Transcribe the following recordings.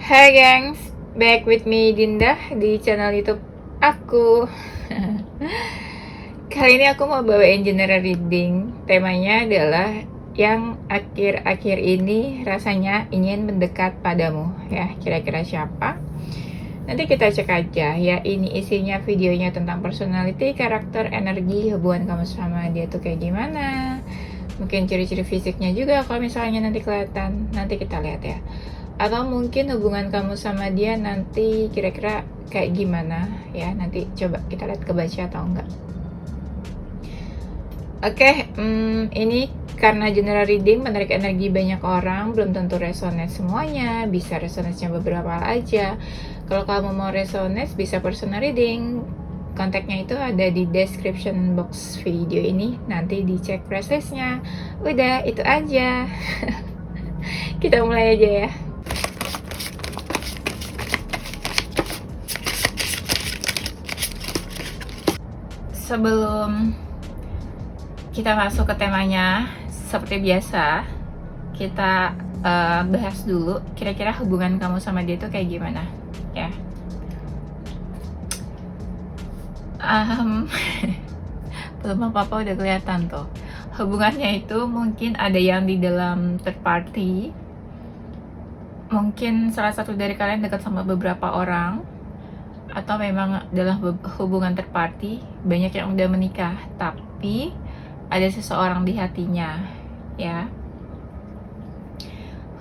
Hai gengs, back with me Dinda di channel YouTube aku. Kali ini aku mau bawain general reading. Temanya adalah yang akhir-akhir ini rasanya ingin mendekat padamu. Ya, kira-kira siapa? Nanti kita cek aja ya. Ini isinya videonya tentang personality, karakter, energi, hubungan kamu sama dia tuh kayak gimana. Mungkin ciri-ciri fisiknya juga kalau misalnya nanti kelihatan. Nanti kita lihat ya. Atau mungkin hubungan kamu sama dia nanti kira-kira kayak gimana ya. Nanti coba kita lihat kebaca atau enggak. Oke, ini karena general reading menarik energi banyak orang, belum tentu resonate semuanya, bisa resonate-nya beberapa aja. Kalau kamu mau resonate, bisa personal reading. Kontaknya itu ada di description box video ini, nanti dicek prosesnya. Udah, itu aja. Kita mulai aja ya. Sebelum kita masuk ke temanya, seperti biasa kita bahas dulu kira-kira hubungan kamu sama dia tuh kayak gimana ya. Belum apa-apa udah kelihatan tuh. Hubungannya itu mungkin ada yang di dalam third party, mungkin salah satu dari kalian dekat sama beberapa orang, atau memang dalam hubungan third party. Banyak yang udah menikah tapi ada seseorang di hatinya ya.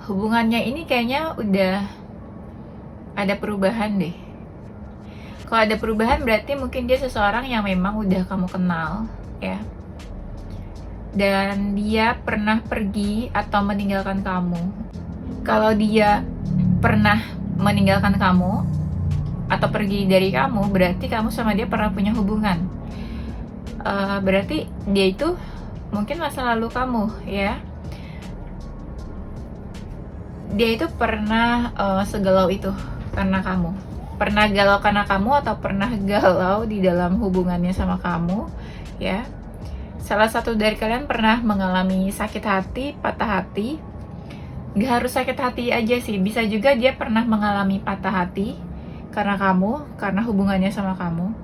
Hubungannya ini kayaknya udah ada perubahan deh. Kalau ada perubahan berarti mungkin dia seseorang yang memang udah kamu kenal ya, dan dia pernah pergi atau meninggalkan kamu. Kalau dia pernah meninggalkan kamu atau pergi dari kamu, berarti kamu sama dia pernah punya hubungan. Berarti dia itu mungkin masa lalu kamu ya. Dia itu pernah segalau itu karena kamu. Pernah galau karena kamu atau pernah galau di dalam hubungannya sama kamu ya. Salah satu dari kalian pernah mengalami sakit hati, patah hati. Gak harus sakit hati aja sih, bisa juga dia pernah mengalami patah hati karena kamu, karena hubungannya sama kamu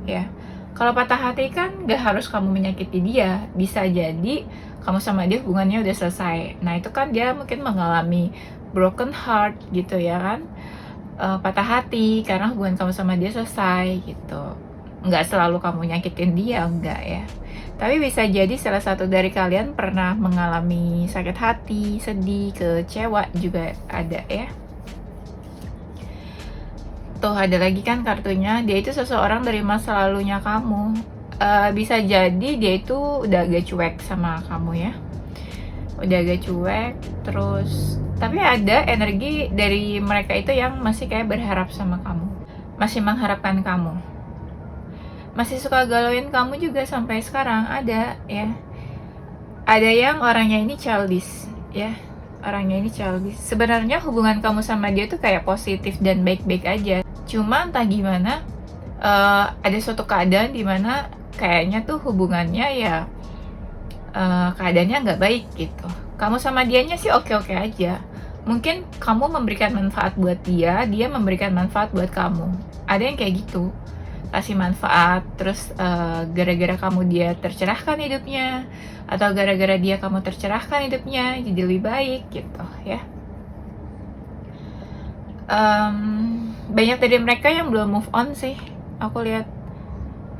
ya. Kalau patah hati kan gak harus kamu menyakiti dia, bisa jadi kamu sama dia hubungannya udah selesai. Nah itu kan dia mungkin mengalami broken heart gitu ya kan, patah hati karena hubungan kamu sama dia selesai gitu. Nggak selalu kamu nyakitin dia, enggak ya. Tapi bisa jadi salah satu dari kalian pernah mengalami sakit hati, sedih, kecewa juga ada ya. Tuh ada lagi kan kartunya, dia itu seseorang dari masa lalunya kamu. Bisa jadi dia itu udah agak cuek sama kamu ya. Udah agak cuek, terus tapi ada energi dari mereka itu yang masih kayak berharap sama kamu, masih mengharapkan kamu, masih suka galauin kamu juga sampai sekarang ada ya. Ada yang orangnya ini childish ya, orangnya ini childish. Sebenarnya hubungan kamu sama dia tuh kayak positif dan baik-baik aja, cuma entah gimana ada suatu keadaan dimana kayaknya tuh hubungannya ya keadaannya nggak baik gitu. Kamu sama dianya sih oke-oke aja, mungkin kamu memberikan manfaat buat dia, dia memberikan manfaat buat kamu. Ada yang kayak gitu, kasih manfaat, terus gara-gara kamu dia tercerahkan hidupnya, atau gara-gara dia kamu tercerahkan hidupnya jadi lebih baik gitu ya. Banyak dari mereka yang belum move on sih, aku lihat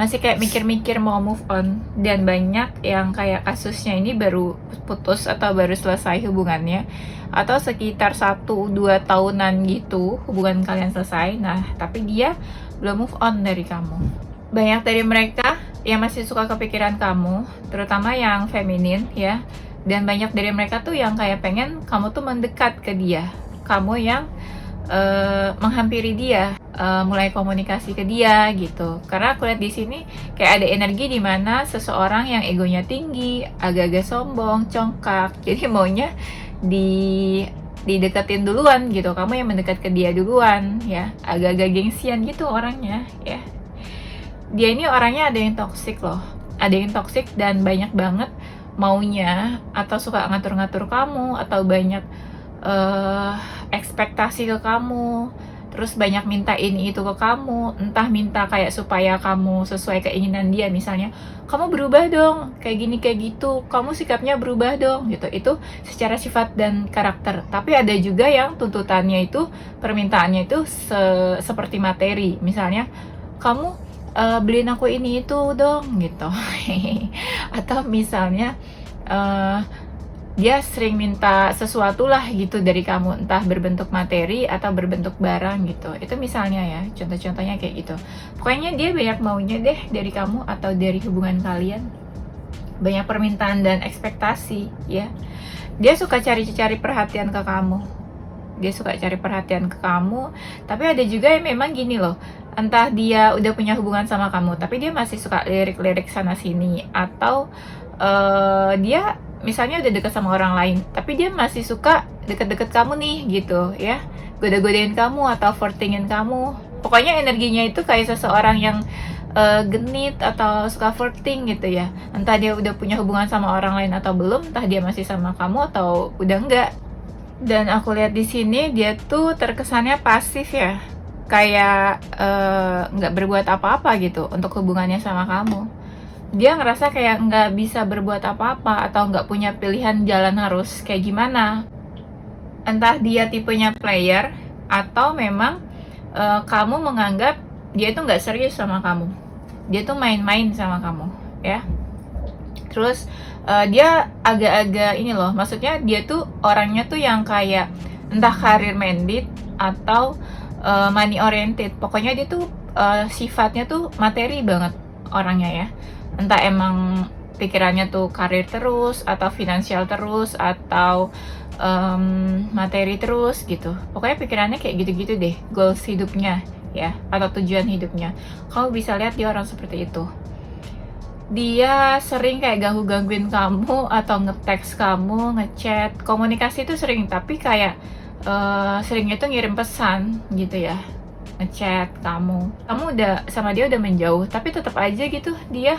masih kayak mikir-mikir mau move on, dan banyak yang kayak kasusnya ini baru putus atau baru selesai hubungannya, atau sekitar 1-2 tahunan gitu hubungan kalian selesai. Nah tapi dia belum move on dari kamu. Banyak dari mereka yang masih suka kepikiran kamu, terutama yang feminin ya. Dan banyak dari mereka tuh yang kayak pengen kamu tuh mendekat ke dia, kamu yang menghampiri dia, mulai komunikasi ke dia gitu. Karena aku lihat di sini kayak ada energi di mana seseorang yang egonya tinggi, agak-agak sombong, congkak, jadi maunya dideketin duluan gitu, kamu yang mendekat ke dia duluan ya, agak-agak gengsian gitu orangnya ya. Dia ini orangnya ada yang toksik loh, ada yang toksik dan banyak banget maunya, atau suka ngatur-ngatur kamu, atau banyak eh, ekspektasi ke kamu, terus banyak minta ini itu ke kamu, entah minta kayak supaya kamu sesuai keinginan dia, misalnya kamu berubah dong kayak gini kayak gitu, kamu sikapnya berubah dong gitu. Itu secara sifat dan karakter. Tapi ada juga yang tuntutannya itu, permintaannya itu seperti materi, misalnya kamu beliin aku ini itu dong gitu. Atau misalnya eh, dia sering minta sesuatu lah gitu dari kamu, entah berbentuk materi atau berbentuk barang gitu. Itu misalnya ya, contoh-contohnya kayak gitu. Pokoknya dia banyak maunya deh dari kamu atau dari hubungan kalian. Banyak permintaan dan ekspektasi ya. Dia suka cari-cari perhatian ke kamu. Dia suka cari perhatian ke kamu, tapi ada juga yang memang gini loh, entah dia udah punya hubungan sama kamu, tapi dia masih suka lirik-lirik sana sini, atau dia misalnya udah deket sama orang lain, tapi dia masih suka deket-deket kamu nih gitu ya, goda-godain kamu atau flirtingin kamu. Pokoknya energinya itu kayak seseorang yang genit atau suka flirting gitu ya. Entah dia udah punya hubungan sama orang lain atau belum, entah dia masih sama kamu atau udah enggak. Dan aku lihat di sini dia tuh terkesannya pasif ya, kayak nggak berbuat apa-apa gitu untuk hubungannya sama kamu. Dia ngerasa kayak nggak bisa berbuat apa-apa atau nggak punya pilihan jalan harus kayak gimana. Entah dia tipenya player atau memang kamu menganggap dia itu nggak serius sama kamu. Dia tuh main-main sama kamu ya. Terus dia agak-agak ini loh, maksudnya dia tuh orangnya tuh yang kayak entah karir minded atau money oriented. Pokoknya dia tuh sifatnya tuh materi banget orangnya ya. Entah emang pikirannya tuh karir terus atau finansial terus atau materi terus gitu. Pokoknya pikirannya kayak gitu-gitu deh, goals hidupnya ya, atau tujuan hidupnya. Kamu bisa lihat dia orang seperti itu. Dia sering kayak gangguin kamu atau nge-text kamu, ngechat, komunikasi itu sering, tapi kayak seringnya tuh ngirim pesan gitu ya, ngechat kamu udah sama dia udah menjauh, tapi tetap aja gitu dia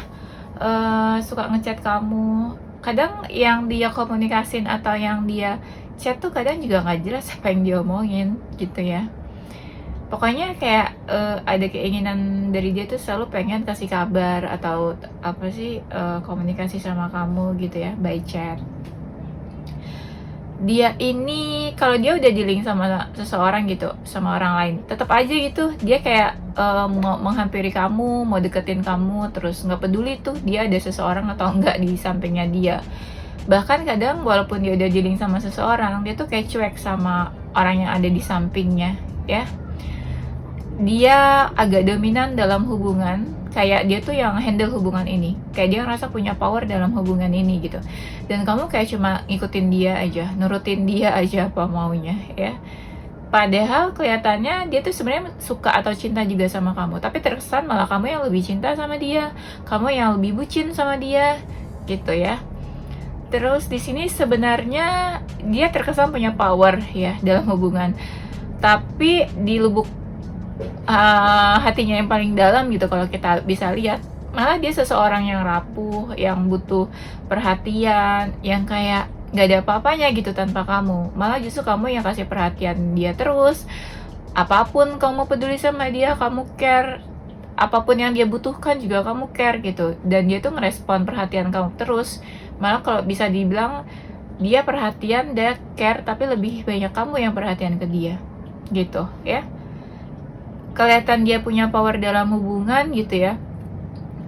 suka ngechat kamu. Kadang yang dia komunikasin atau yang dia chat tuh kadang juga nggak jelas apa yang dia omongin gitu ya. Pokoknya kayak ada keinginan dari dia tuh selalu pengen kasih kabar atau apa sih, komunikasi sama kamu gitu ya, by chat. Dia ini kalau dia udah di-link sama seseorang gitu, sama orang lain, tetap aja gitu dia kayak mau menghampiri kamu, mau deketin kamu, terus nggak peduli tuh dia ada seseorang atau enggak di sampingnya dia. Bahkan kadang walaupun dia udah di-link sama seseorang, dia tuh kayak cuek sama orang yang ada di sampingnya ya. Dia agak dominan dalam hubungan, kayak dia tuh yang handle hubungan ini, kayak dia ngerasa punya power dalam hubungan ini gitu. Dan kamu kayak cuma ngikutin dia aja, nurutin dia aja apa maunya ya. Padahal kelihatannya dia tuh sebenarnya suka atau cinta juga sama kamu, tapi terkesan malah kamu yang lebih cinta sama dia, kamu yang lebih bucin sama dia gitu ya. Terus di sini sebenarnya dia terkesan punya power ya dalam hubungan, tapi di lubuk hatinya yang paling dalam gitu, kalau kita bisa lihat, malah dia seseorang yang rapuh, yang butuh perhatian, yang kayak gak ada apa-apanya gitu tanpa kamu. Malah justru kamu yang kasih perhatian dia terus, apapun kamu peduli sama dia, kamu care, apapun yang dia butuhkan juga kamu care gitu. Dan dia tuh ngerespon perhatian kamu terus. Malah kalau bisa dibilang dia perhatian, dia care, tapi lebih banyak kamu yang perhatian ke dia gitu ya. Kelihatan dia punya power dalam hubungan gitu ya,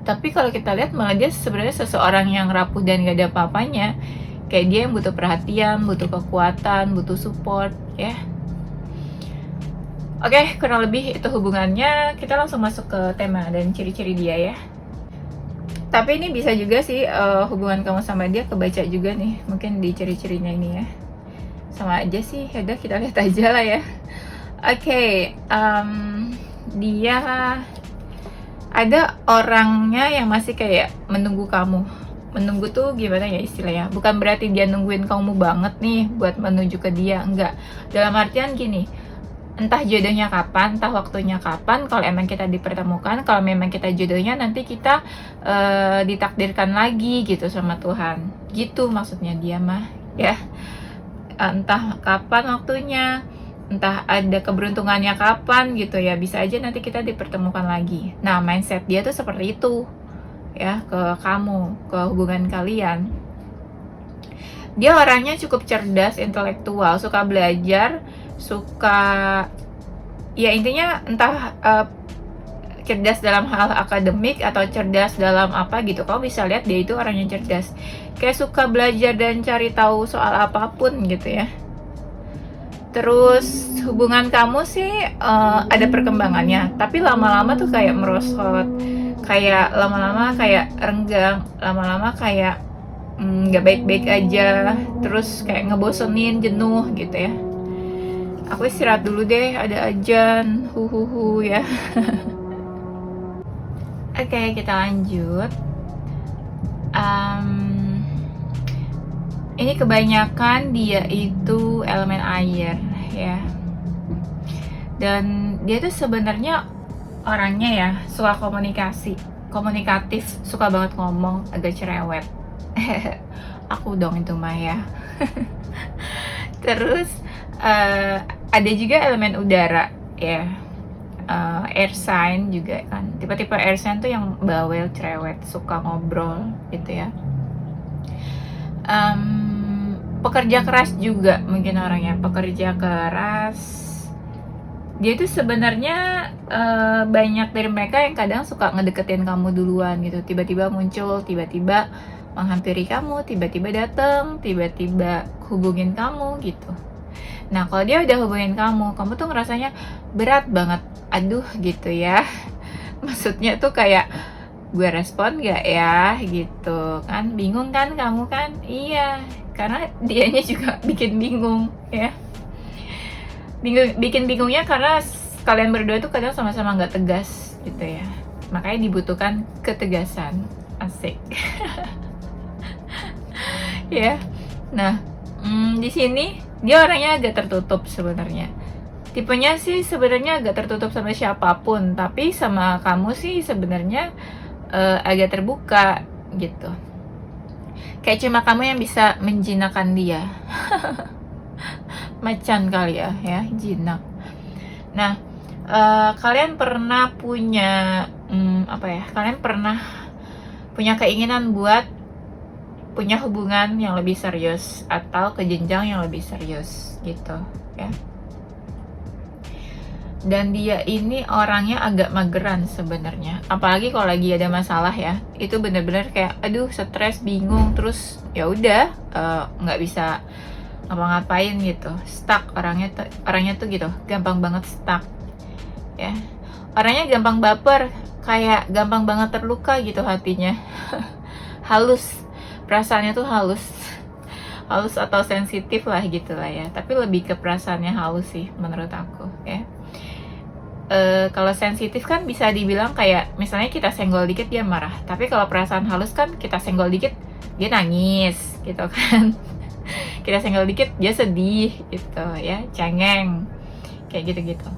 tapi kalau kita lihat malah dia sebenarnya seseorang yang rapuh dan gak ada apa-apanya. Kayak dia yang butuh perhatian, butuh kekuatan, butuh support ya. Oke, kurang lebih itu hubungannya. Kita langsung masuk ke tema dan ciri-ciri dia ya. Tapi ini bisa juga sih hubungan kamu sama dia kebaca juga nih, mungkin di ciri-cirinya ini ya. Sama aja sih, yaudah kita lihat aja lah ya. Oke, dia ada orangnya yang masih kayak menunggu kamu. Menunggu tuh gimana ya istilahnya? Bukan berarti dia nungguin kamu banget nih buat menuju ke dia, enggak. Dalam artian gini, entah jodohnya kapan, entah waktunya kapan, kalau emang kita dipertemukan, kalau memang kita jodohnya, nanti kita ditakdirkan lagi gitu sama Tuhan. Gitu maksudnya dia mah, ya. entah kapan waktunya, entah ada keberuntungannya kapan gitu ya, bisa aja nanti kita dipertemukan lagi. Nah, mindset dia tuh seperti itu ya, ke kamu, ke hubungan kalian. Dia orangnya cukup cerdas, intelektual, suka belajar, suka, ya intinya entah cerdas dalam hal akademik atau cerdas dalam apa gitu. Kamu bisa lihat dia itu orang yang cerdas, kayak suka belajar dan cari tahu soal apapun gitu ya. Terus hubungan kamu sih ada perkembangannya, tapi lama-lama tuh kayak merosot, kayak lama-lama kayak renggang, lama-lama kayak nggak baik-baik aja, terus kayak ngebosenin, jenuh gitu ya. Aku istirahat dulu deh, ada ajan, huhuhu ya. Oke, kita lanjut. Ini kebanyakan dia itu elemen air ya. Dan dia tuh sebenarnya orangnya ya suka komunikasi, komunikatif, suka banget ngomong, agak cerewet. Aku dong itu mah ya. Terus ada juga elemen udara ya. Air sign juga kan, tipe-tipe air sign tuh yang bawel, cerewet, suka ngobrol gitu ya. Pekerja keras juga mungkin orangnya, pekerja keras. Dia tuh sebenarnya banyak dari mereka yang kadang suka ngedeketin kamu duluan gitu, tiba-tiba muncul, tiba-tiba menghampiri kamu, tiba-tiba dateng, tiba-tiba hubungin kamu gitu. Nah, kalau dia udah hubungin kamu tuh ngerasanya berat banget. Aduh gitu ya. Maksudnya tuh kayak, gue respon gak ya gitu kan. Bingung kan kamu kan? Iya, karena dianya juga bikin bingung ya. Bikin bingungnya karena kalian berdua tuh kadang sama-sama gak tegas gitu ya. Makanya dibutuhkan ketegasan. Asik. Ya. Nah, di sini dia orangnya agak tertutup sebenarnya. Tipenya sih sebenarnya agak tertutup sama siapapun, tapi sama kamu sih sebenarnya agak terbuka gitu. Kayak cuma kamu yang bisa menjinakkan dia. Macan kali ya, jinak. Nah, kalian pernah punya kalian pernah punya keinginan buat punya hubungan yang lebih serius atau ke jenjang yang lebih serius gitu ya. Dan dia ini orangnya agak mageran sebenarnya, apalagi kalau lagi ada masalah ya, itu bener-bener kayak aduh stres, bingung, terus ya udah nggak bisa ngapa-ngapain gitu, stuck orangnya tuh gitu, gampang banget stuck ya. Orangnya gampang baper, kayak gampang banget terluka gitu hatinya. Halus, perasaannya tuh halus atau sensitif lah gitu lah ya, tapi lebih ke perasaannya halus sih menurut aku ya. Kalau sensitif kan bisa dibilang kayak misalnya kita senggol dikit dia marah, tapi kalau perasaan halus kan kita senggol dikit dia nangis gitu kan. Kita senggol dikit dia sedih gitu ya, cengeng kayak gitu-gitu.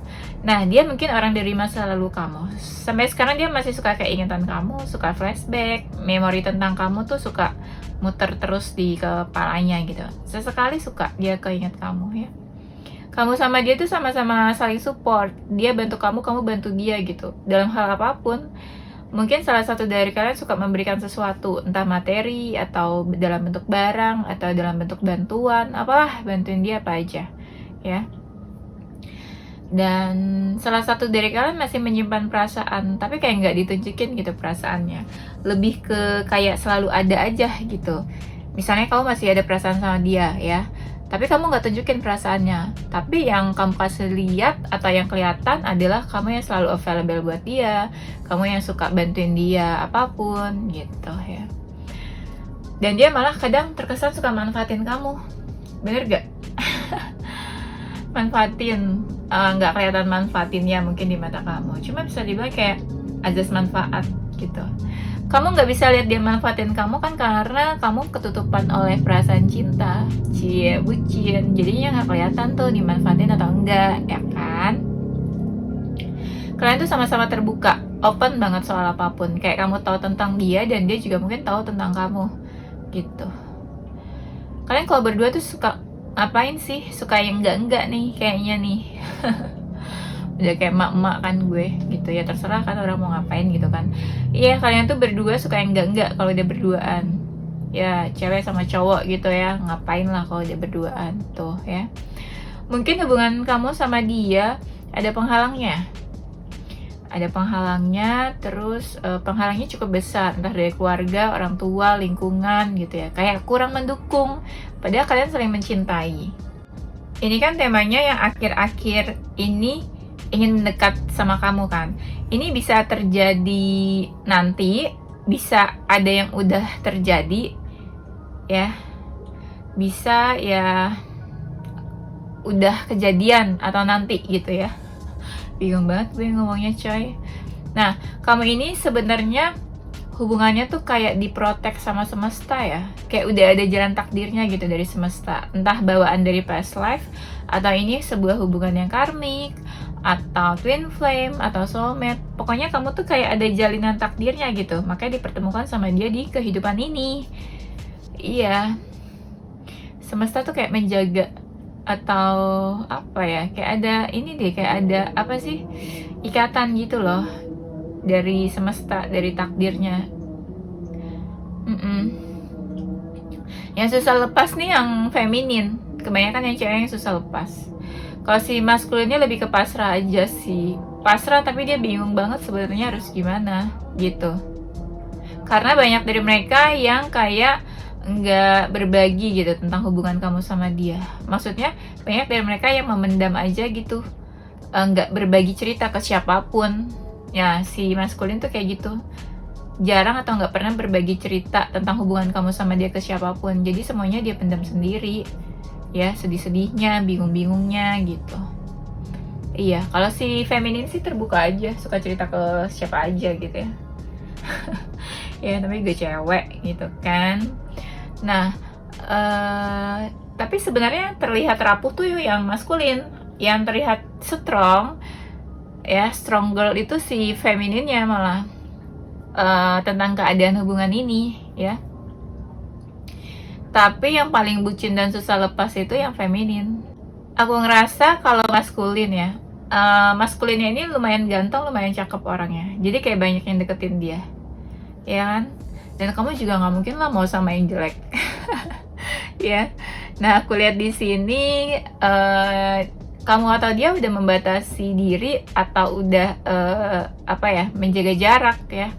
Nah, dia mungkin orang dari masa lalu kamu, sampai sekarang dia masih suka keingetan kamu, suka flashback, memori tentang kamu tuh suka muter terus di kepalanya gitu. Sesekali suka dia keinget kamu ya. Kamu sama dia tuh sama-sama saling support, dia bantu kamu bantu dia gitu, dalam hal apapun. Mungkin salah satu dari kalian suka memberikan sesuatu, entah materi atau dalam bentuk barang atau dalam bentuk bantuan, apalah, bantuin dia apa aja ya. Dan salah satu dari kalian masih menyimpan perasaan, tapi kayak nggak ditunjukin gitu perasaannya, lebih ke kayak selalu ada aja gitu. Misalnya kamu masih ada perasaan sama dia ya, tapi kamu nggak tunjukin perasaannya, tapi yang kamu kasih lihat atau yang kelihatan adalah kamu yang selalu available buat dia, kamu yang suka bantuin dia apapun gitu ya. Dan dia malah kadang terkesan suka manfaatin kamu, bener gak? Manfaatin, nggak kelihatan manfaatinnya mungkin di mata kamu, cuma bisa dibilang kayak azas manfaat gitu. Kamu nggak bisa lihat dia manfaatin kamu kan karena kamu ketutupan oleh perasaan cinta, cie bucin, jadinya nggak kelihatan tuh dimanfaatin atau enggak ya kan. Kalian tuh sama-sama terbuka, open banget soal apapun, kayak kamu tahu tentang dia dan dia juga mungkin tahu tentang kamu gitu. Kalian kalau berdua tuh suka ngapain sih, suka yang enggak nih kayaknya nih. Udah kayak emak-emak kan gue gitu ya, terserah kan orang mau ngapain gitu kan. Iya, kalian tuh berdua suka yang enggak kalau udah berduaan ya, cewek sama cowok gitu ya, ngapain lah kalau udah berduaan tuh ya. Mungkin hubungan kamu sama dia ada penghalangnya, terus penghalangnya cukup besar, entah dari keluarga, orang tua, lingkungan gitu ya, kayak kurang mendukung padahal kalian saling mencintai. Ini kan temanya yang akhir-akhir ini ingin mendekat sama kamu kan. Ini bisa terjadi nanti, bisa ada yang udah terjadi ya, bisa ya udah kejadian atau nanti gitu ya. Bingung banget gue ngomongnya coy. Nah, kamu ini sebenarnya hubungannya tuh kayak diprotek sama semesta ya, kayak udah ada jalan takdirnya gitu dari semesta, entah bawaan dari past life atau ini sebuah hubungan yang karmik atau twin flame atau soulmate. Pokoknya kamu tuh kayak ada jalinan takdirnya gitu, makanya dipertemukan sama dia di kehidupan ini. Iya, semesta tuh kayak menjaga atau apa ya, kayak ada ini deh, kayak ada apa sih, ikatan gitu loh dari semesta, dari takdirnya. Yang susah lepas nih yang feminin, kebanyakan yang cewek yang susah lepas. Kalau si maskulinnya lebih ke pasrah aja sih, pasrah tapi dia bingung banget sebenarnya harus gimana gitu, karena banyak dari mereka yang kayak nggak berbagi gitu tentang hubungan kamu sama dia. Maksudnya banyak dari mereka yang memendam aja gitu, nggak berbagi cerita ke siapapun ya. Si maskulin tuh kayak gitu, jarang atau nggak pernah berbagi cerita tentang hubungan kamu sama dia ke siapapun. Jadi semuanya dia pendam sendiri ya, sedih-sedihnya, bingung-bingungnya gitu. Iya, kalau si feminin sih terbuka aja, suka cerita ke siapa aja gitu ya. Ya tapi gue cewek gitu kan. Nah, tapi sebenarnya terlihat rapuh tuh yang maskulin, yang terlihat strong ya, strong girl itu si femininnya malah, tentang keadaan hubungan ini ya. Tapi yang paling bucin dan susah lepas itu yang feminin. Aku ngerasa kalau maskulin ya, maskulinnya ini lumayan ganteng, lumayan cakep orangnya, jadi kayak banyak yang deketin dia ya kan. Dan kamu juga nggak mungkin lah mau sama yang jelek. Ya, nah aku lihat di sini kamu atau dia udah membatasi diri atau udah apa ya, menjaga jarak ya,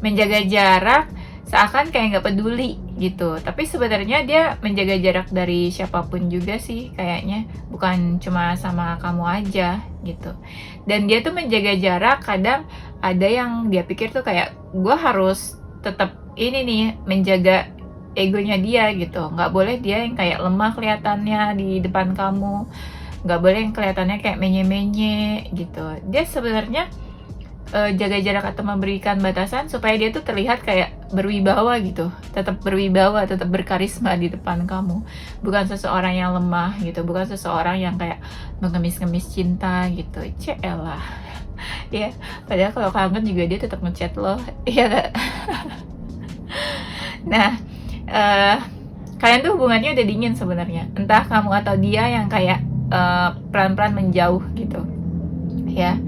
menjaga jarak seakan kayak nggak peduli gitu. Tapi sebenarnya dia menjaga jarak dari siapapun juga sih kayaknya, bukan cuma sama kamu aja gitu. Dan dia tuh menjaga jarak, kadang ada yang dia pikir tuh kayak gue harus tetap ini nih menjaga egonya dia gitu, nggak boleh dia yang kayak lemah kelihatannya di depan kamu, nggak boleh yang kelihatannya kayak menye-menye gitu. Dia sebenarnya jaga jarak atau memberikan batasan supaya dia tuh terlihat kayak berwibawa gitu, tetap berwibawa, tetap berkarisma di depan kamu, bukan seseorang yang lemah gitu, bukan seseorang yang kayak mengemis-ngemis cinta gitu. Ceelah ya, padahal kalau kangen juga dia tetap ngechat lo, iya gak? Nah, kalian tuh hubungannya udah dingin sebenarnya, entah kamu atau dia yang kayak pelan-pelan menjauh gitu ya.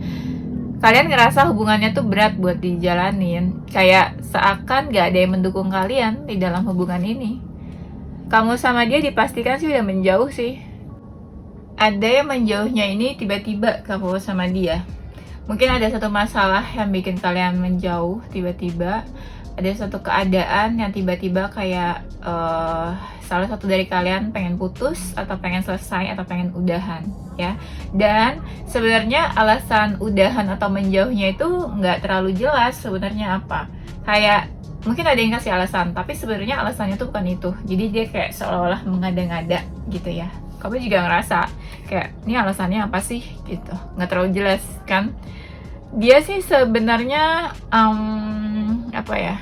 Kalian ngerasa hubungannya tuh berat buat dijalanin, kayak seakan gak ada yang mendukung kalian di dalam hubungan ini. Kamu sama dia dipastikan sih udah menjauh sih. Ada yang menjauhnya ini tiba-tiba kamu sama dia. Mungkin ada satu masalah yang bikin kalian menjauh tiba-tiba. Ada satu keadaan yang tiba-tiba kayak salah satu dari kalian pengen putus atau pengen selesai atau pengen udahan ya. Dan sebenarnya alasan udahan atau menjauhnya itu nggak terlalu jelas sebenarnya apa. Kayak mungkin ada yang kasih alasan, tapi sebenarnya alasannya tuh bukan itu. Jadi dia kayak seolah-olah mengada-ngada gitu ya. Kamu juga ngerasa kayak ini alasannya apa sih gitu, nggak terlalu jelas kan. Dia sih sebenarnya apa ya,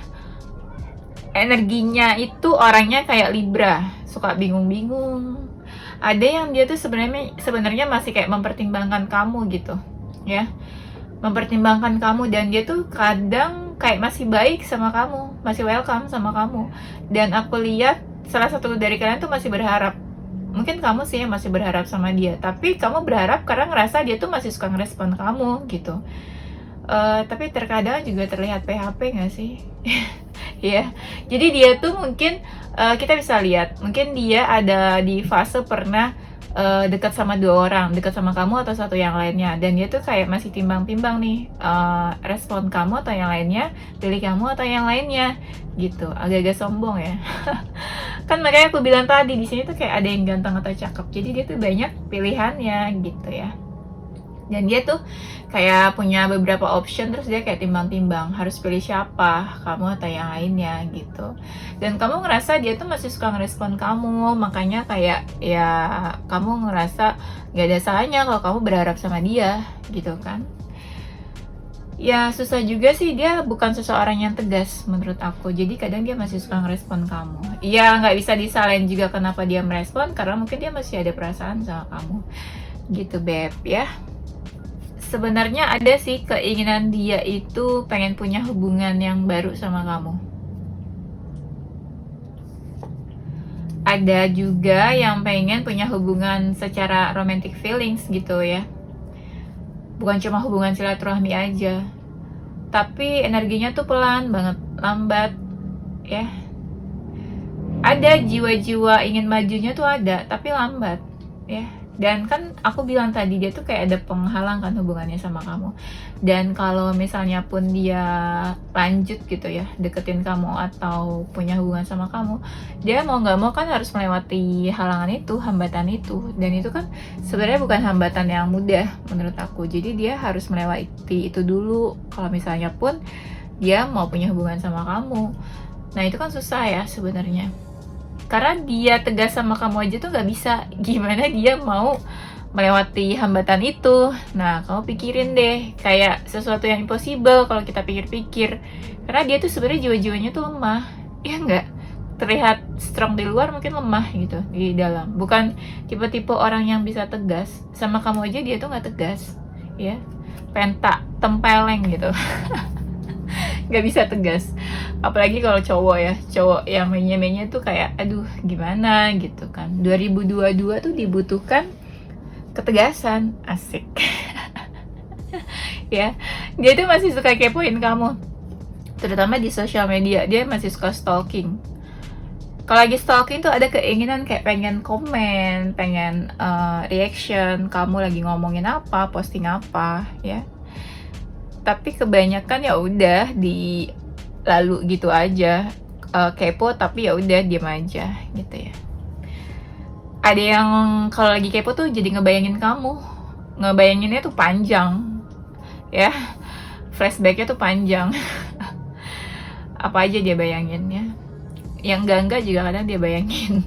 energinya itu orangnya kayak Libra, suka bingung-bingung. Ada yang dia tuh sebenarnya masih kayak mempertimbangkan kamu gitu ya, mempertimbangkan kamu, dan dia tuh kadang kayak masih baik sama kamu, masih welcome sama kamu. Dan aku lihat salah satu dari kalian tuh masih berharap Mungkin kamu sih yang masih berharap sama dia, tapi kamu berharap karena ngerasa dia tuh masih suka ngerespon kamu gitu. Tapi terkadang juga terlihat PHP nggak sih? Ya, jadi dia tuh mungkin, kita bisa lihat, mungkin dia ada di fase pernah, dekat sama 2 orang, dekat sama kamu atau satu yang lainnya, dan dia tuh kayak masih timbang-timbang nih, respon kamu atau yang lainnya, pilih kamu atau yang lainnya, gitu. Agak-agak sombong ya. Kan makanya aku bilang tadi, di sini tuh kayak ada yang ganteng atau cakep, jadi dia tuh banyak pilihannya, gitu ya. Dan dia tuh kayak punya beberapa option, terus dia kayak timbang-timbang harus pilih siapa, kamu atau yang lainnya gitu. Dan kamu ngerasa dia tuh masih suka ngerespon kamu, makanya kayak ya kamu ngerasa gak ada salahnya kalau kamu berharap sama dia gitu kan. Ya susah juga sih, dia bukan seseorang yang tegas menurut aku, jadi kadang dia masih suka ngerespon kamu. Ya nggak bisa disalahin juga kenapa dia merespon, karena mungkin dia masih ada perasaan sama kamu gitu Beb ya. Sebenarnya ada sih keinginan dia itu pengen punya hubungan yang baru sama kamu. Ada juga yang pengen punya hubungan secara romantic feelings gitu ya. Bukan cuma hubungan silaturahmi aja. Tapi energinya tuh pelan banget, lambat ya. Ada jiwa-jiwa ingin majunya tuh ada, tapi lambat ya. Dan kan aku bilang tadi, dia tuh kayak ada penghalang kan hubungannya sama kamu. Dan kalau misalnya pun dia lanjut gitu ya, deketin kamu atau punya hubungan sama kamu, dia mau nggak mau kan harus melewati halangan itu, hambatan itu. Dan itu kan sebenarnya bukan hambatan yang mudah menurut aku. Jadi dia harus melewati itu dulu kalau misalnya pun dia mau punya hubungan sama kamu. Nah itu kan susah ya sebenarnya. Karena dia tegas sama kamu aja tuh nggak bisa, gimana dia mau melewati hambatan itu. Nah kamu pikirin deh, kayak sesuatu yang impossible kalau kita pikir-pikir, karena dia tuh sebenarnya jiwa-jiwanya tuh lemah, ya nggak? Terlihat strong di luar, mungkin lemah gitu di dalam. Bukan tipe-tipe orang yang bisa tegas sama kamu aja, dia tuh nggak tegas ya, pentak tempeleng gitu. Nggak bisa tegas, apalagi kalau cowok ya, cowok yang mainnya tuh kayak aduh gimana gitu kan. 2022 tuh dibutuhkan ketegasan, asik. Ya, dia tuh masih suka kepoin kamu, terutama di sosial media. Dia masih suka stalking. Kalau lagi stalking tuh ada keinginan kayak pengen komen, pengen reaction kamu lagi ngomongin apa, posting apa ya. Tapi kebanyakan ya udah di lalu gitu aja, kepo tapi ya udah diam aja gitu ya. Ada yang kalau lagi kepo tuh jadi ngebayanginnya tuh panjang ya, flashbacknya tuh panjang. Apa aja dia bayanginnya, yang enggak juga kadang dia bayangin.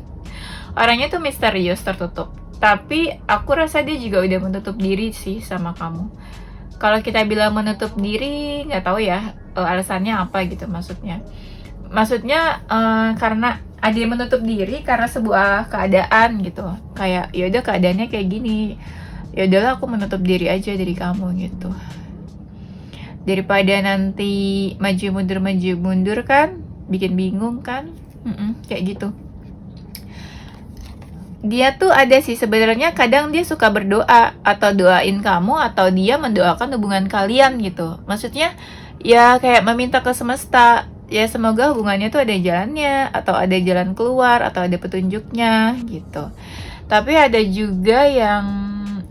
Orangnya tuh misterius, tertutup, tapi aku rasa dia juga udah menutup diri sih sama kamu. Kalau kita bilang menutup diri, nggak tahu ya alasannya apa gitu maksudnya. Maksudnya karena ada yang menutup diri karena sebuah keadaan gitu. Kayak ya udah keadaannya kayak gini, ya udahlah aku menutup diri aja dari kamu gitu. Daripada nanti maju mundur kan, bikin bingung kan, kayak gitu. Dia tuh ada sih sebenarnya, kadang dia suka berdoa atau doain kamu, atau dia mendoakan hubungan kalian gitu. Maksudnya ya kayak meminta ke semesta, ya semoga hubungannya tuh ada jalannya, atau ada jalan keluar, atau ada petunjuknya gitu. Tapi ada juga yang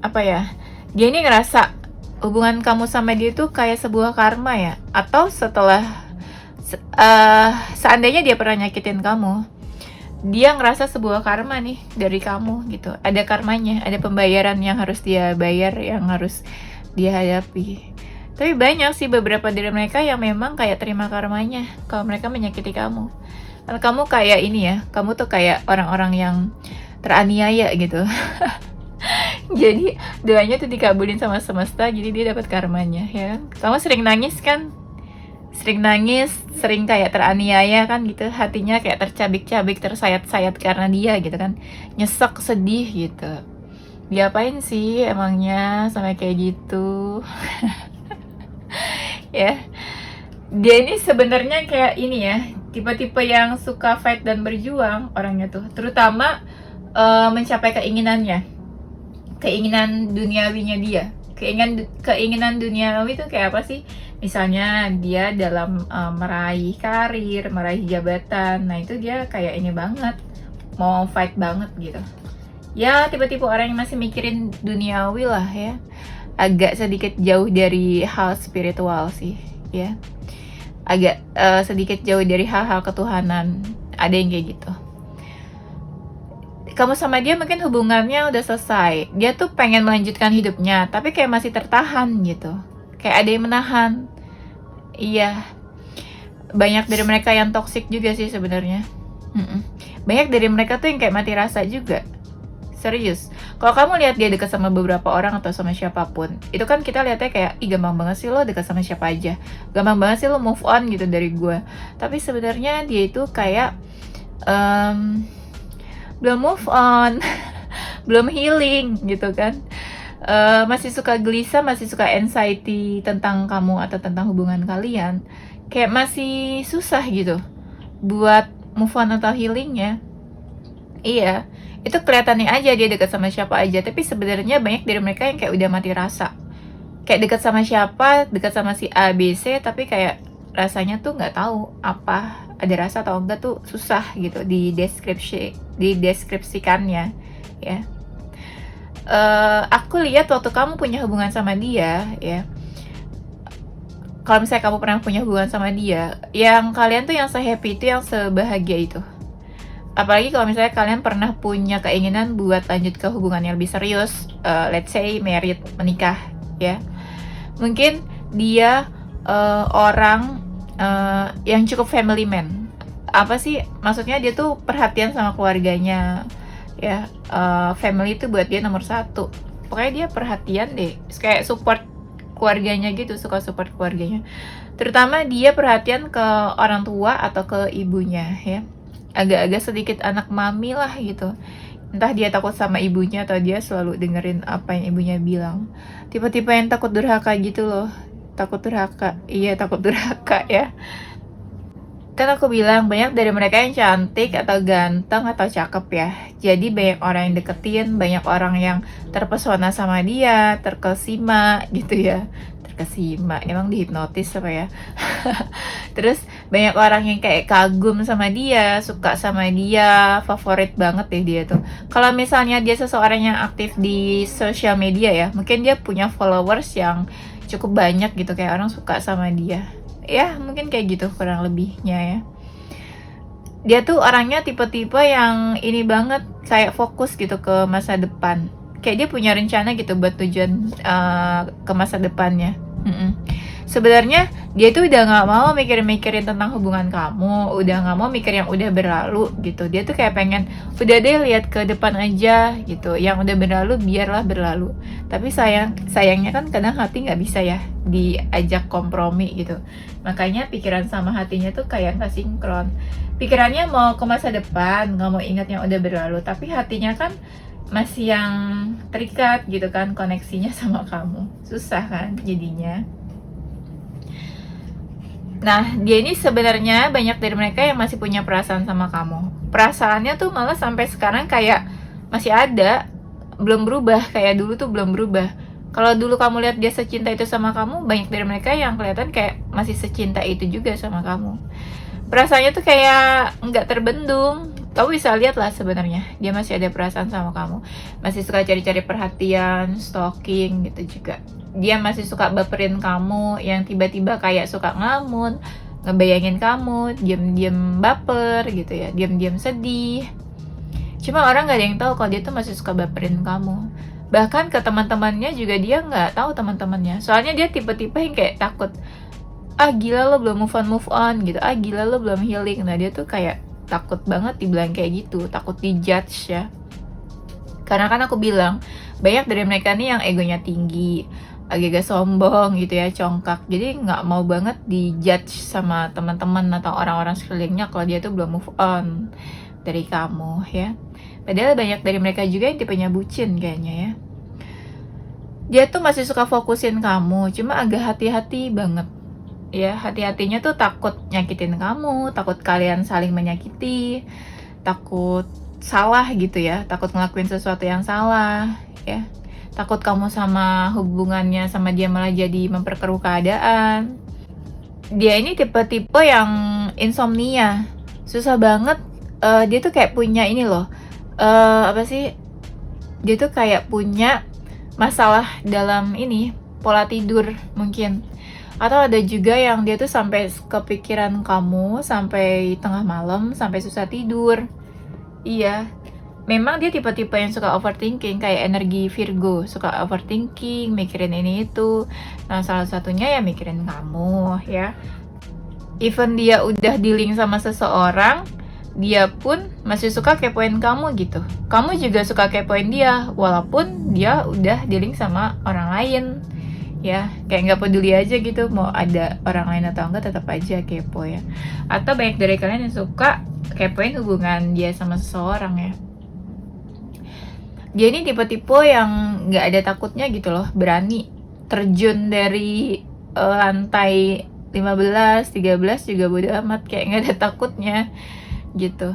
apa ya, dia ini ngerasa hubungan kamu sama dia tuh kayak sebuah karma ya, atau seandainya dia pernah nyakitin kamu, dia ngerasa sebuah karma nih dari kamu gitu. Ada karmanya, ada pembayaran yang harus dia bayar, yang harus dia hadapi. Tapi banyak sih beberapa dari mereka yang memang kayak terima karmanya kalau mereka menyakiti kamu. Karena kamu kayak ini ya, kamu tuh kayak orang-orang yang teraniaya gitu. Jadi doanya tuh dikabulin sama semesta, jadi dia dapat karmanya ya. Kamu sering nangis kan? Sering kayak teraniaya kan gitu, hatinya kayak tercabik-cabik, tersayat-sayat karena dia gitu kan, nyesek, sedih gitu. Diapain sih emangnya sampai kayak gitu? Ya, dia ini sebenarnya kayak ini ya, tipe-tipe yang suka fight dan berjuang orangnya tuh, terutama mencapai keinginan duniawinya dia. Keinginan duniawi itu kayak apa sih? Misalnya dia dalam meraih karir, meraih jabatan. Nah, itu dia kayak ini banget, mau fight banget gitu. Ya, tipe-tipe orang yang masih mikirin duniawi lah ya. Agak sedikit jauh dari hal spiritual sih, ya. Agak sedikit jauh dari hal-hal ketuhanan. Ada yang kayak gitu. Kamu sama dia mungkin hubungannya udah selesai. Dia tuh pengen melanjutkan hidupnya, tapi kayak masih tertahan gitu. Kayak ada yang menahan. Iya. Banyak dari mereka yang toksik juga sih sebenarnya. Banyak dari mereka tuh yang kayak mati rasa juga. Serius. Kalau kamu lihat dia dekat sama beberapa orang atau sama siapapun, itu kan kita lihatnya kayak, ih gampang banget sih lo dekat sama siapa aja. Gampang banget sih lo move on gitu dari gue. Tapi sebenarnya dia itu kayak belum move on, belum healing gitu kan. Masih suka gelisah, masih suka anxiety tentang kamu atau tentang hubungan kalian. Kayak masih susah gitu buat move on atau healingnya. Iya, itu kelihatannya aja dia dekat sama siapa aja, tapi sebenarnya banyak dari mereka yang kayak udah mati rasa. Kayak dekat sama siapa, dekat sama si A, B, C, tapi kayak rasanya tuh nggak tahu apa, ada rasa atau enggak tuh susah gitu dideskripsikannya ya. Aku lihat waktu kamu punya hubungan sama dia ya, kalau misalnya kamu pernah punya hubungan sama dia, yang kalian tuh yang se-happy itu, yang sebahagia itu. Apalagi kalau misalnya kalian pernah punya keinginan buat lanjut ke hubungan yang lebih serius, let's say married, menikah ya. Mungkin dia orang yang cukup family man. Apa sih maksudnya? Dia tuh perhatian sama keluarganya ya. Family itu buat dia nomor satu. Pokoknya dia perhatian deh, kayak support keluarganya gitu, suka support keluarganya. Terutama dia perhatian ke orang tua atau ke ibunya ya. Agak-agak sedikit anak mami lah gitu. Entah dia takut sama ibunya atau dia selalu dengerin apa yang ibunya bilang. Tipe-tipe yang takut durhaka gitu loh. Takut durhaka. Iya, takut durhaka ya. Kan aku bilang banyak dari mereka yang cantik atau ganteng atau cakep ya. Jadi banyak orang yang deketin, banyak orang yang terpesona sama dia, terkesima gitu ya. Terkesima, emang dihipnotis apa ya? Terus banyak orang yang kayak kagum sama dia, suka sama dia, favorit banget deh dia tuh. Kalau misalnya dia seseorang yang aktif di sosial media ya, mungkin dia punya followers yang cukup banyak gitu, kayak orang suka sama dia. Ya, mungkin kayak gitu kurang lebihnya ya. Dia tuh orangnya tipe-tipe yang ini banget, kayak fokus gitu ke masa depan. Kayak dia punya rencana gitu buat tujuan ke masa depannya. Sebenarnya dia tuh udah nggak mau mikirin tentang hubungan kamu, udah nggak mau mikir yang udah berlalu gitu. Dia tuh kayak pengen udah deh lihat ke depan aja gitu, yang udah berlalu biarlah berlalu. Tapi sayangnya kan kadang hati nggak bisa ya diajak kompromi gitu. Makanya pikiran sama hatinya tuh kayak nggak sinkron. Pikirannya mau ke masa depan, nggak mau ingat yang udah berlalu, tapi hatinya kan masih yang terikat gitu kan, koneksinya sama kamu. Susah kan jadinya. Nah, dia ini sebenarnya banyak dari mereka yang masih punya perasaan sama kamu. Perasaannya tuh malah sampai sekarang kayak masih ada, belum berubah, kayak dulu tuh belum berubah. Kalau dulu kamu lihat dia secinta itu sama kamu, banyak dari mereka yang kelihatan kayak masih secinta itu juga sama kamu. Perasaannya tuh kayak nggak terbendung. Kamu bisa lihat lah sebenarnya dia masih ada perasaan sama kamu, masih suka cari-cari perhatian, stalking gitu juga. Dia masih suka baperin kamu, yang tiba-tiba kayak suka ngamun, ngebayangin kamu, diam-diam baper gitu ya, diam-diam sedih. Cuma orang nggak ada yang tahu kalau dia tuh masih suka baperin kamu. Bahkan ke teman-temannya juga dia nggak tahu teman-temannya. Soalnya dia tipe-tipe yang kayak takut, ah gila lo belum move on gitu, ah gila lo belum healing. Nah dia tuh kayak takut banget dibilang kayak gitu, takut dijudge ya. Karena kan aku bilang banyak dari mereka nih yang egonya tinggi, agak-agak sombong gitu ya, congkak. Jadi nggak mau banget dijudge sama teman-teman atau orang-orang sekelilingnya kalau dia tuh belum move on dari kamu ya. Padahal banyak dari mereka juga yang tipenya bucin kayaknya ya. Dia tuh masih suka fokusin kamu, cuma agak hati-hati banget. Ya, hati-hatinya tuh takut nyakitin kamu, takut kalian saling menyakiti, takut salah gitu ya, takut ngelakuin sesuatu yang salah ya, takut kamu sama hubungannya sama dia malah jadi memperkeruh keadaan. Dia ini tipe-tipe yang insomnia, susah banget. Dia tuh kayak punya ini loh, apa sih, dia tuh kayak punya masalah dalam ini, pola tidur mungkin. Atau ada juga yang dia tuh sampai kepikiran kamu sampai tengah malam, sampai susah tidur. Iya, memang dia tipe-tipe yang suka overthinking, kayak energi Virgo, suka overthinking, mikirin ini itu. Nah, salah satunya ya mikirin kamu ya. Even dia udah dealing sama seseorang, dia pun masih suka kepoin kamu gitu. Kamu juga suka kepoin dia, walaupun dia udah dealing sama orang lain. Ya, kayak nggak peduli aja gitu, mau ada orang lain atau enggak tetap aja kepo ya. Atau banyak dari kalian yang suka kepoin hubungan dia sama seseorang ya. Dia ini tipe-tipe yang nggak ada takutnya gitu loh, berani terjun dari lantai 15, 13 juga bodo amat, kayak nggak ada takutnya gitu.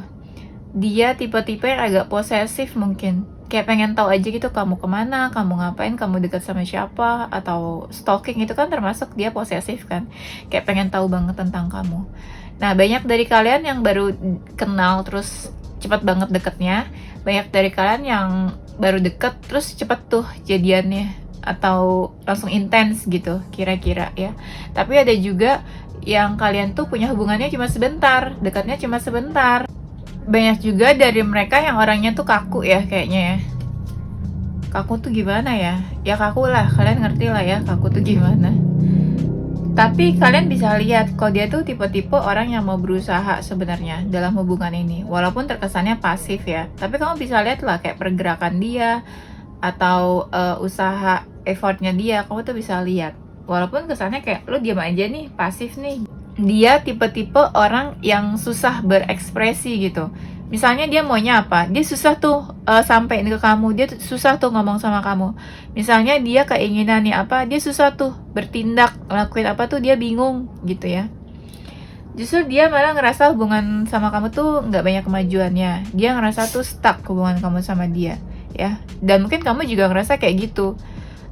Dia tipe-tipe yang agak posesif mungkin, kayak pengen tahu aja gitu kamu kemana, kamu ngapain, kamu dekat sama siapa, atau stalking itu kan termasuk dia posesif kan, kayak pengen tahu banget tentang kamu. Nah, banyak dari kalian yang baru kenal terus cepat banget deketnya, banyak dari kalian yang baru deket terus cepet tuh jadiannya, atau langsung intens gitu kira-kira ya. Tapi ada juga yang kalian tuh punya hubungannya cuma sebentar, dekatnya cuma sebentar. Banyak juga dari mereka yang orangnya tuh kaku ya kayaknya ya. Kaku tuh gimana ya? Ya kaku lah, kalian ngerti lah ya kaku tuh gimana. Tapi kalian bisa lihat kalau dia tuh tipe-tipe orang yang mau berusaha sebenarnya dalam hubungan ini. Walaupun terkesannya pasif ya. Tapi kamu bisa lihat lah kayak pergerakan dia atau usaha effortnya dia, kamu tuh bisa lihat. Walaupun kesannya kayak lu diam aja nih, pasif nih. Dia tipe-tipe orang yang susah berekspresi gitu. Misalnya dia maunya apa, dia susah tuh sampai ke kamu, dia susah tuh ngomong sama kamu. Misalnya dia keinginannya apa, dia susah tuh bertindak, ngelakuin apa tuh dia bingung gitu ya. Justru dia malah ngerasa hubungan sama kamu tuh nggak banyak kemajuannya. Dia ngerasa tuh stuck hubungan kamu sama dia ya. Dan mungkin kamu juga ngerasa kayak gitu.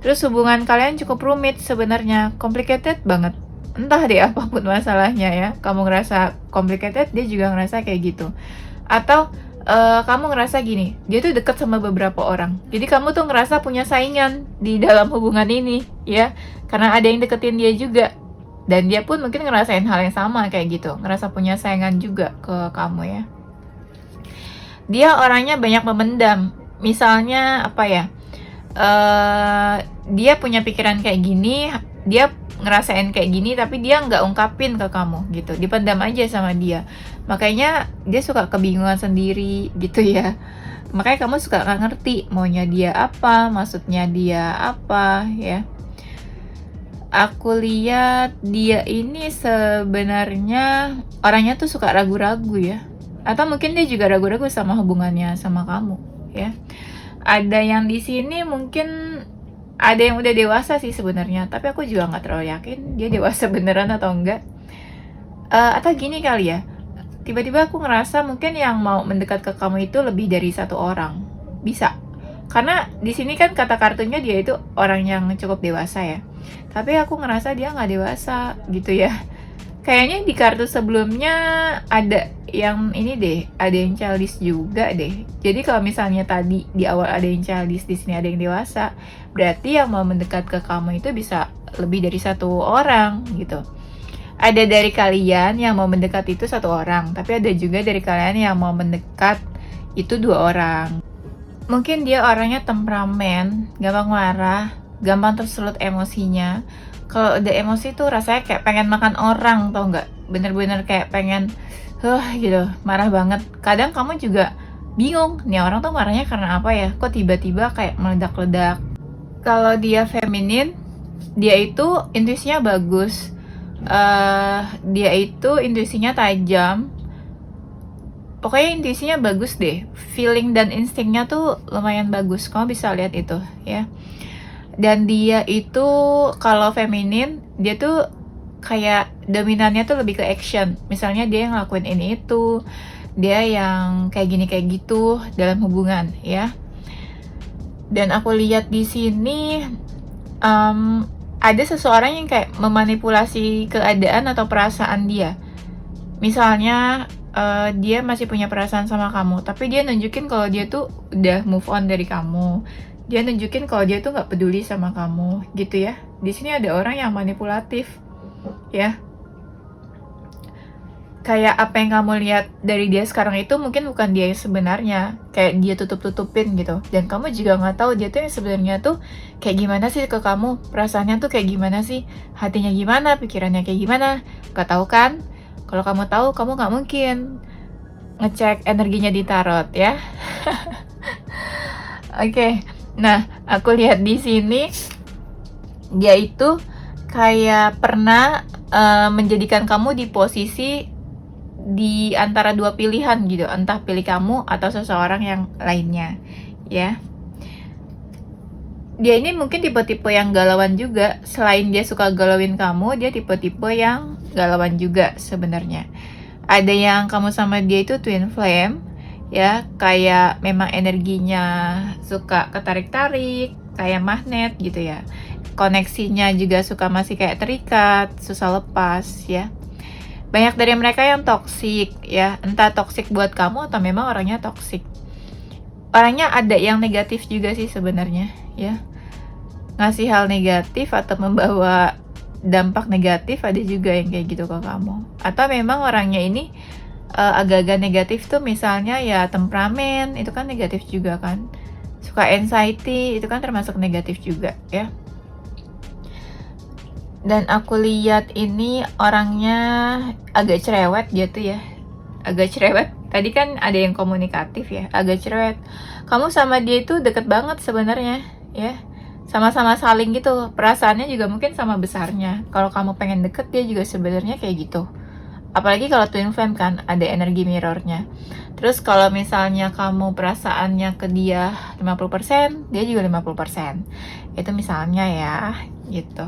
Terus hubungan kalian cukup rumit sebenarnya, complicated banget. Entah deh apapun masalahnya ya, kamu ngerasa complicated, dia juga ngerasa kayak gitu. Atau kamu ngerasa gini, dia tuh deket sama beberapa orang, jadi kamu tuh ngerasa punya saingan di dalam hubungan ini ya, karena ada yang deketin dia juga. Dan dia pun mungkin ngerasain hal yang sama kayak gitu, ngerasa punya saingan juga ke kamu ya. Dia orangnya banyak memendam, misalnya apa ya, dia punya pikiran kayak gini, dia ngerasain kayak gini, tapi dia nggak ungkapin ke kamu gitu, dipendam aja sama dia. Makanya dia suka kebingungan sendiri gitu ya. Makanya kamu suka nggak ngerti maunya dia apa, maksudnya dia apa ya. Aku lihat dia ini sebenarnya orangnya tuh suka ragu-ragu ya. Atau mungkin dia juga ragu-ragu sama hubungannya sama kamu ya. Ada yang di sini mungkin ada yang udah dewasa sih sebenarnya, tapi aku juga nggak terlalu yakin dia dewasa beneran atau enggak. Atau gini kali ya, tiba-tiba aku ngerasa mungkin yang mau mendekat ke kamu itu lebih dari satu orang, bisa. Karena di sini kan kata kartunya dia itu orang yang cukup dewasa ya, tapi aku ngerasa dia nggak dewasa gitu ya. Kayaknya di kartu sebelumnya ada yang ini deh, ada yang childish juga deh. Jadi kalau misalnya tadi di awal ada yang childish, di sini ada yang dewasa, berarti yang mau mendekat ke kamu itu bisa lebih dari satu orang gitu. Ada dari kalian yang mau mendekat itu satu orang, tapi ada juga dari kalian yang mau mendekat itu dua orang. Mungkin dia orangnya temperamen, gampang marah, gampang tersulut emosinya. Kalau udah emosi tuh rasanya kayak pengen makan orang, tau nggak? Bener-bener kayak pengen gitu, marah banget. Kadang kamu juga bingung, nih orang tuh marahnya karena apa ya? Kok tiba-tiba kayak meledak-ledak. Kalau dia feminin, dia itu intuisinya bagus. Dia itu intuisinya tajam. Pokoknya intuisinya bagus deh. Feeling dan instingnya tuh lumayan bagus. Kamu bisa lihat itu ya. Dan dia itu kalau feminin, dia tuh kayak dominannya tuh lebih ke action. Misalnya dia yang ngelakuin ini itu, dia yang kayak gini kayak gitu dalam hubungan ya. Dan aku lihat di sini ada seseorang yang kayak memanipulasi keadaan atau perasaan dia. Misalnya dia masih punya perasaan sama kamu, tapi dia nunjukin kalau dia tuh udah move on dari kamu. Dia nunjukin kalau dia tuh nggak peduli sama kamu, gitu ya. Di sini ada orang yang manipulatif, ya. Kayak apa yang kamu lihat dari dia sekarang itu mungkin bukan dia yang sebenarnya. Kayak dia tutup-tutupin gitu. Dan kamu juga nggak tahu dia tuh yang sebenarnya tuh kayak gimana sih ke kamu. Perasaannya tuh kayak gimana sih. Hatinya gimana, pikirannya kayak gimana. Gak tahu kan? Kalau kamu tahu, kamu nggak mungkin ngecek energinya di tarot ya. Oke. Nah, aku lihat di sini dia itu kayak pernah menjadikan kamu di posisi di antara dua pilihan gitu, entah pilih kamu atau seseorang yang lainnya, ya. Dia ini mungkin tipe-tipe yang galauan juga. Selain dia suka galauin kamu, dia tipe-tipe yang galauan juga sebenarnya. Ada yang kamu sama dia itu twin flame, ya, kayak memang energinya suka ketarik-tarik, kayak magnet gitu ya. Koneksinya juga suka masih kayak terikat, susah lepas ya. Banyak dari mereka yang toksik ya, entah toksik buat kamu atau memang orangnya toksik. Orangnya ada yang negatif juga sih sebenarnya ya. Ngasih hal negatif atau membawa dampak negatif, ada juga yang kayak gitu ke kamu. Atau memang orangnya ini agak-agak negatif tuh, misalnya ya temperamen, itu kan negatif juga kan. Suka anxiety, itu kan termasuk negatif juga ya. Dan aku lihat ini orangnya agak cerewet gitu ya. Agak cerewet. Tadi kan ada yang komunikatif ya, agak cerewet. Kamu sama dia itu deket banget sebenarnya ya. Sama-sama saling gitu. Perasaannya juga mungkin sama besarnya. Kalau kamu pengen deket, dia juga sebenarnya kayak gitu. Apalagi kalau twin flame kan, ada energi mirrornya. Terus kalau misalnya kamu perasaannya ke dia 50%, dia juga 50%. Itu misalnya ya, gitu.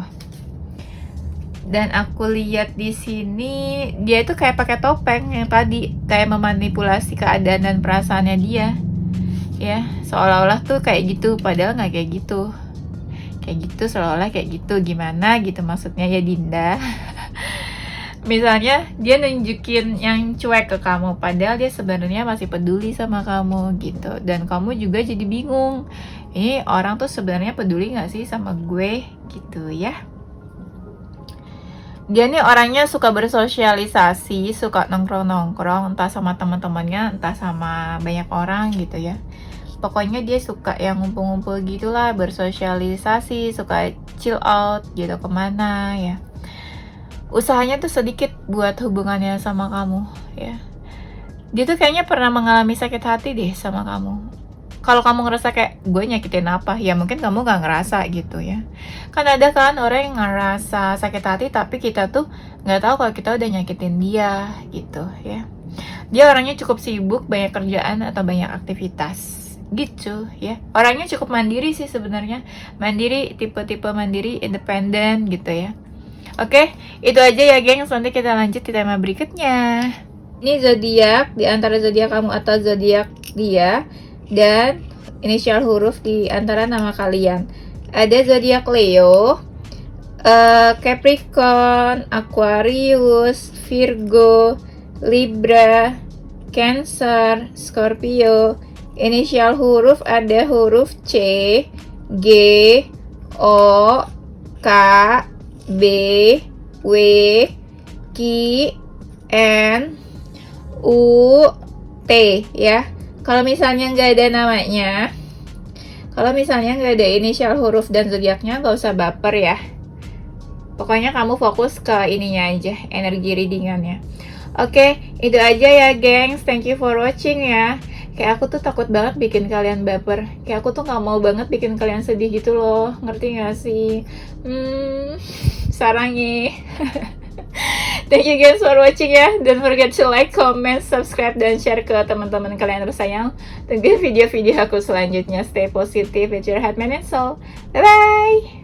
Dan aku lihat di sini dia itu kayak pakai topeng yang tadi, kayak memanipulasi keadaan dan perasaannya dia. Ya, seolah-olah tuh kayak gitu, padahal nggak kayak gitu. Kayak gitu, seolah-olah kayak gitu. Gimana gitu maksudnya ya, Dinda? Misalnya dia nunjukin yang cuek ke kamu, padahal dia sebenarnya masih peduli sama kamu gitu. Dan kamu juga jadi bingung, ini orang tuh sebenarnya peduli nggak sih sama gue gitu ya. Dia nih orangnya suka bersosialisasi, suka nongkrong-nongkrong, entah sama teman-temannya, entah sama banyak orang gitu ya. Pokoknya dia suka yang ngumpul-ngumpul gitulah, bersosialisasi, suka chill out gitu kemana ya. Usahanya tuh sedikit buat hubungannya sama kamu ya. Dia tuh kayaknya pernah mengalami sakit hati deh sama kamu. Kalau kamu ngerasa kayak gue nyakitin apa, ya mungkin kamu gak ngerasa gitu ya. Kan ada kan orang yang ngerasa sakit hati tapi kita tuh gak tahu kalau kita udah nyakitin dia gitu ya. Dia orangnya cukup sibuk, banyak kerjaan atau banyak aktivitas gitu ya. Orangnya cukup mandiri sih sebenarnya. Mandiri, tipe-tipe mandiri, independen gitu ya. Oke, itu aja ya gengs. Nanti kita lanjut di tema berikutnya. Ini zodiak, di antara zodiak kamu atau zodiak dia, dan inisial huruf di antara nama kalian. Ada zodiak Leo, Capricorn, Aquarius, Virgo, Libra, Cancer, Scorpio. Inisial huruf ada huruf C, G, O, K, B, W, Q, N, U, T ya. Kalau misalnya nggak ada namanya, kalau misalnya nggak ada inisial huruf dan zodiaknya, nggak usah baper ya. Pokoknya kamu fokus ke ininya aja, energi readingannya. Oke, itu aja ya gengs. Thank you for watching ya. Kayak aku tuh takut banget bikin kalian baper. Kayak aku tuh nggak mau banget bikin kalian sedih gitu loh. Ngerti nggak sih? Sarangi. Thank you guys for watching ya. Don't forget to like, comment, subscribe, dan share ke teman-teman kalian tersayang. Tunggu video-video aku selanjutnya. Stay positive with your heart, mind, and soul. Bye-bye!